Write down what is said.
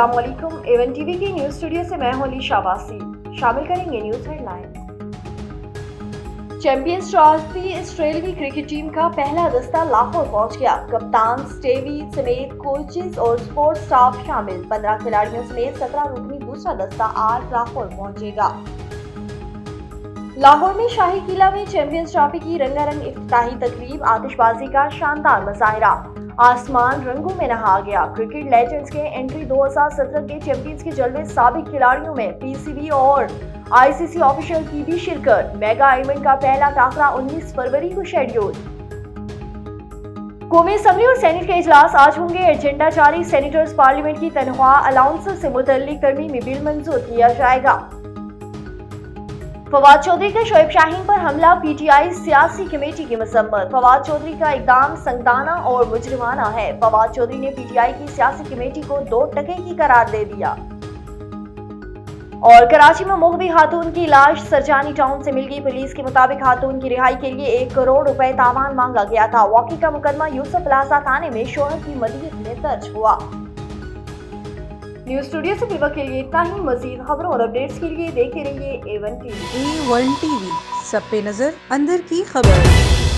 अस्सलामुअलैकुम। Avon TV की news studio से मैं हूं अली शाबासी। शामिल करेंगे न्यूज हेडलाइंस। चैंपियंस ट्रॉफी ऑस्ट्रेलियाई क्रिकेट टीम का पहला दस्ता लाहौर पहुंच गया। कप्तान स्टेवी समेत कोचेस और स्पोर्ट्स स्टाफ शामिल। 15 खिलाड़ियों समेत 17 रुकनी दूसरा दस्ता आज लाहौर पहुंचेगा। लाहौर में शाही किला में चैंपियंस ट्रॉफी की रंगारंग इफ्तिताही तकरीब, आतिशबाजी का शानदार मुजाहिरा, आसमान रंगों में नहा गया। क्रिकेट लेजेंड्स के एंट्री 2017 के चैंपियंस के जलवे साबिक खिलाड़ियों में पीसीबी और आईसीसी ऑफिशियल की भी शिरकत। मेगा इवेंट का पहला टाकरा 19 फरवरी को शेड्यूल। कौमी असम्बली और सेनेट के इजलास आज होंगे। एजेंडा जारी। सेनेटर्स पार्लियामेंट की तनख्वाह अलाउंस से मुतल्लिक तरमीमी बिल मंजूर किया जाएगा। फवाद चौधरी का शोएब शाहीन पर हमला, पीटीआई सियासी कमेटी की मसम्मत। फवाद चौधरी का इकदाम संगदाना और मुजरिमाना है। फवाद चौधरी ने पीटीआई की सियासी कमेटी को 2 टके की करार दे दिया। और कराची में मुगबी खातून की लाश सरजानी टाउन से मिल गई। पुलिस के मुताबिक खातून की रिहाई के लिए 1 करोड़ रुपए तावान मांगा गया था। वाकई का मुकदमा यूसुफ प्लाजा थाने में शोहर की मदीयत में दर्ज हुआ। न्यूज स्टूडियो से फिर के लिए इतना ही। मजीद खबरों और अपडेट्स के लिए देखते रहिए A1 टीवी। A1 टीवी, सब पे नजर, अंदर की खबर।